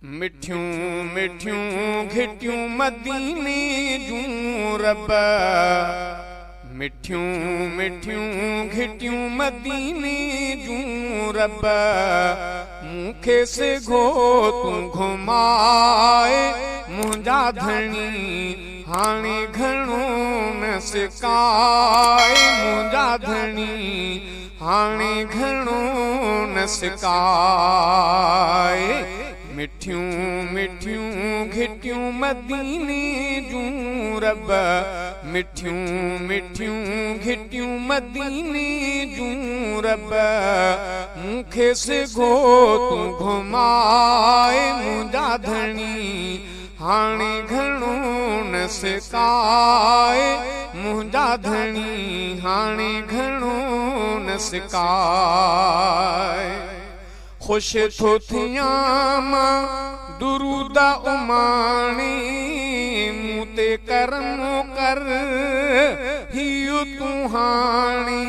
मिठियूं मिठियूं घिटियूं मदीने जूं रब, मिठियूं मिठियूं घिटियूं मदीने जूं रब, मूंखे सिघो तूं घुमाए मुंहिंजा धणी हाणे घणो न सिकाए मुंहिंजा धणी हाणे घणो न सिकाए। मिठियूं मिठियूं घिटियूं मदीने जूं रब, मिठियूं मिठियूं घिटियूं मदीने जूं रब, मूंखे सिघो तूं घुमाए मुंहिंजा धणी हाणे घणो न सिकाए मुंहिंजा धणी हाणे घणो न सिकाए। खुश थो थियां मां दुरूद उमाणी, मूं ते करम कर हियो तूं हाणी।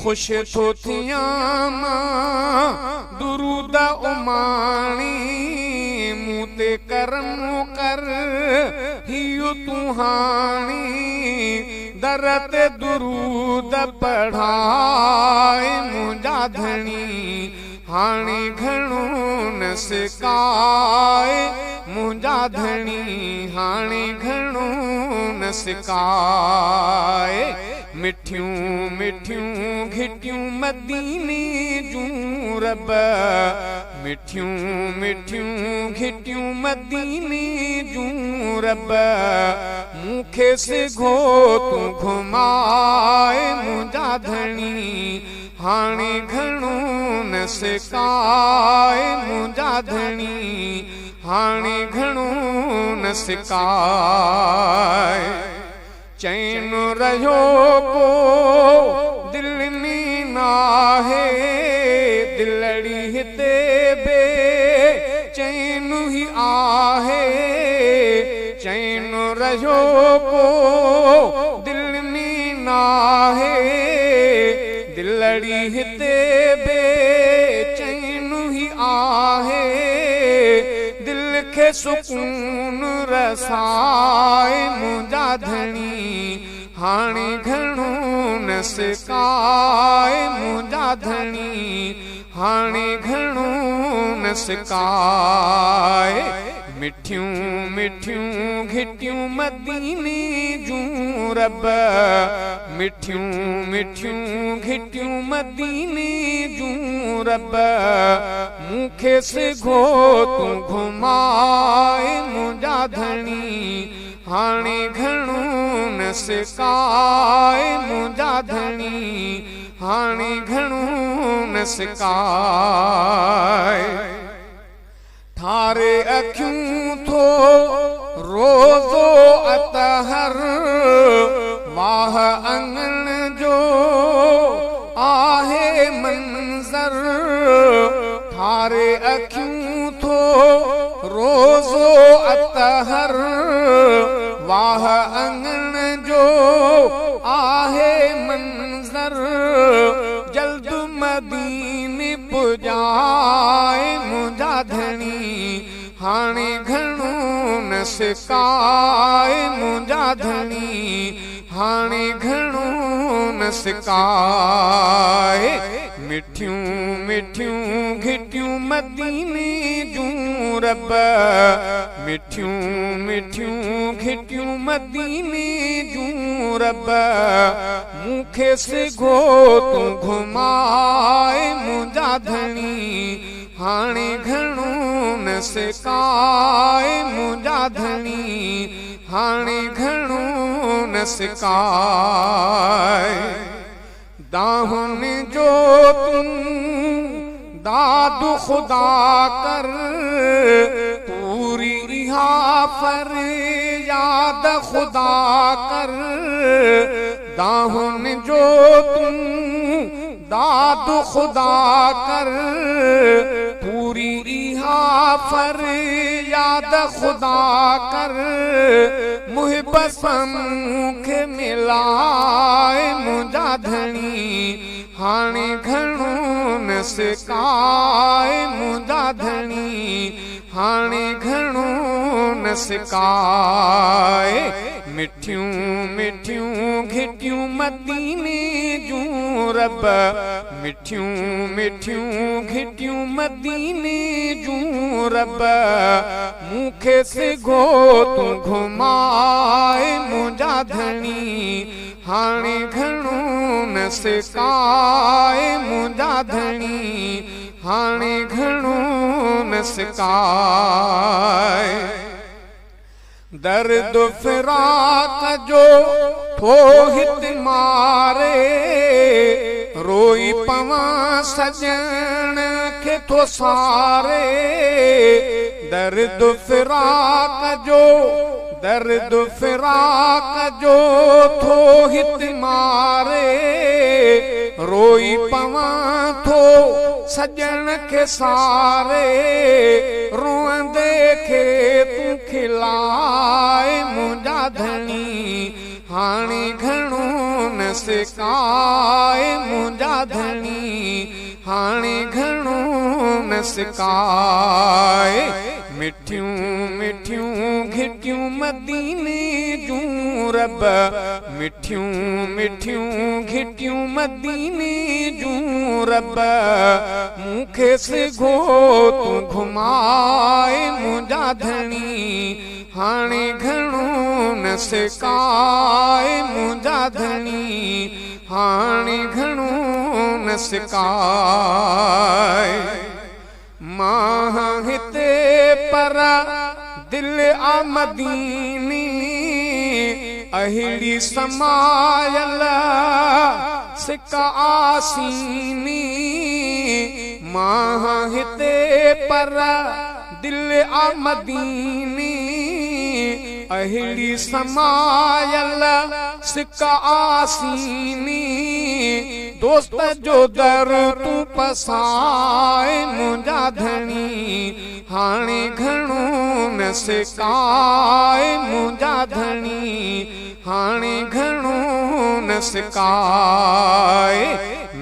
खुश थो थियां मां दुरूद उमाणी, मूं ते करम कर हियो तूं हाणी। दर ते दुरूद पढ़ाए मुंहिंजा धणी हाणे घणो न सिकाए मुंहिंजा धणी हाणे घणो न सिकाए। मिठियूं मिठियूं घिटियूं मदीने जूं रब, मिठियूं मिठियूं घिटियूं मदीने जूं रब, मूंखे सिघो तूं घुमाए मुंहिंजा धणी हाणे घणो न सिकाए मुंहिंजा धणी हाणे घणो न सिकाए। चैन रहियो को दिल में नाहे, दिलड़ी हिते बे चैन ही आहे। चैन रहियो को दिल में नाहे, दिलड़ी हिते बे चैन ही आहे। दिल खे सुकून रसाए मुंहिंजा धणी हाणे घणो न सिकाए मुंहिंजा धणी हाणे घणो न सिकाए। मिठियूं मिठियूं घिटियूं मदीने जूं रब, मिठियूं मिठियूं घिटियूं मदीने जूं रब, मूंखे सिघो तूं घुमाए मुंहिंजा धणी हाणे घणो न सिकाए मुंहिंजा धणी हाणे घणो न सिकाए। ठारे अखियूं थो रोज़ो अतहर, वाह अंगण जो आहे मंज़र। ठारे अखियूं थो रोज़ो अतहर, वाह अंगण जो आहे मंज़र। जल्द मदीने पुजाए मुंहिंजा धणी हाणे घणो न सिकाए मुंहिंजा धणी हाणे घणो न सिकाए। मिठियूं मिठियूं घिटियूं मदीने जूं रब, मिठियूं मिठियूं घिटियूं मदीने जूं रब, मूंखे सिघो तूं घुमाए मुंहिंजा धणी हाणे घणो न सिकाए मुंहिंजा धणी हाणे घणो न सिकाए। दाहुनि जो तूं दाद खुदा कर, पूरी इहा फरियाद खुदा कर। दाहुनि जो तूं दाद खुदा कर, पूरी इहा फरियाद खुदा कर। मुहिबत मूंखे मिलाए मुंहिंजा धणी हाणे घणो न सिकाए मुंहिंजा धणी हाणे घणो न सिकाए मिठियूं मिठियूं घिटियूं मदीने जूं रब मिठियूं मिठियूं घिटियूं मदीने जूं रब मूंखे सिघो तूं घुमाए मुंहिंजा धणी हाणे घणो न सिकाए मुंहिंजा धणी हाणे घणो न सिकाए दर्द फिराक जो थो हित मारे रोई पवां सजण खे थो सारे दर्द फिराक जो थो हित मारे रोई पवां थो सजण खे सारे रोअंदे खे तूं खिलाए मुंहिंजा धणी हाणे घणो न सिकाए मुंहिंजा धणी हाणे घणो न सिकाए मिठियूं मिठियूं घिटियूं मदीने जूं रब मिठियूं मिठियूं घिटियूं मदीने जूं रब मूंखे सिघो तूं घुमाए मुंहिंजा धणी हाणे घणो न सिकाए मुंहिंजा धणी हाणे घणो न सिकाए मां हिते पर दिल आ मदीनी अहिड़ी समायल सिका आसीनी मां हिते पर दिल आ मदीनी अहिड़ी समायल सिका आसीनी दोस्त जो दर तूं पसाए मुंहिंजा धणी हाणे घणो न सिकाए मुंहिंजा धणी हाणे घणो न सिकाए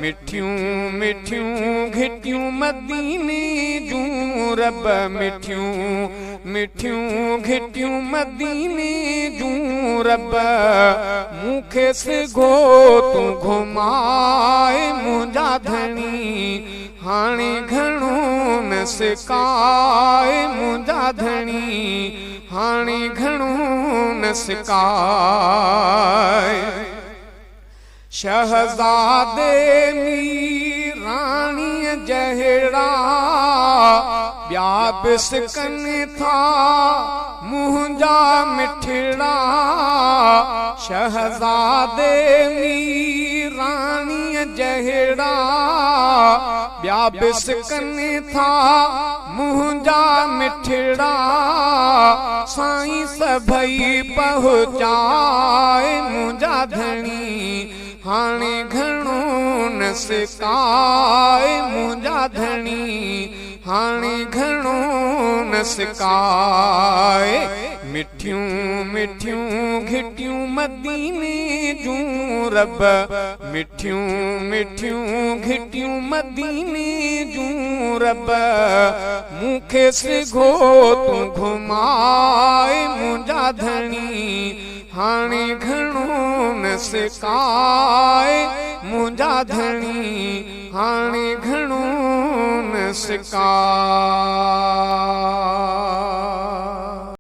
मिठियूं मिठियूं घिटियूं मदीने जूं रब मिठियूं मिठियूं घिटियूं मदीने जूं रब मूंखे सिघो तूं घुमाए मुंहिंजा धणी हाणे घणो न सिकाए मुंहिंजा धणी हाणे घणो न सिकाए शहज़ादे मीराणीअ जहिड़ा ॿिया बि सिकनि था मुंहिंजा मिठड़ा शहज़ादे मीराणीअ जहिड़ा ॿिया बि सिकनि था मुंहिंजा मिठड़ा साईं सभई पहुचाए मुंहिंजा धणी हाणे घणो न सिकाए मुंहिंजा धणी हाणे घणो न सिकाए मिठियूं मिठियूं घिटियूं मदीने जूं रब मिठियूं मिठियूं घिटियूं मदीने जूं रब मूंखे सिघो तूं घुमाए मुंहिंजा धणी हाणे घणो न सिकाए मुंहिंजा धणी हाणे घणो न सिकाए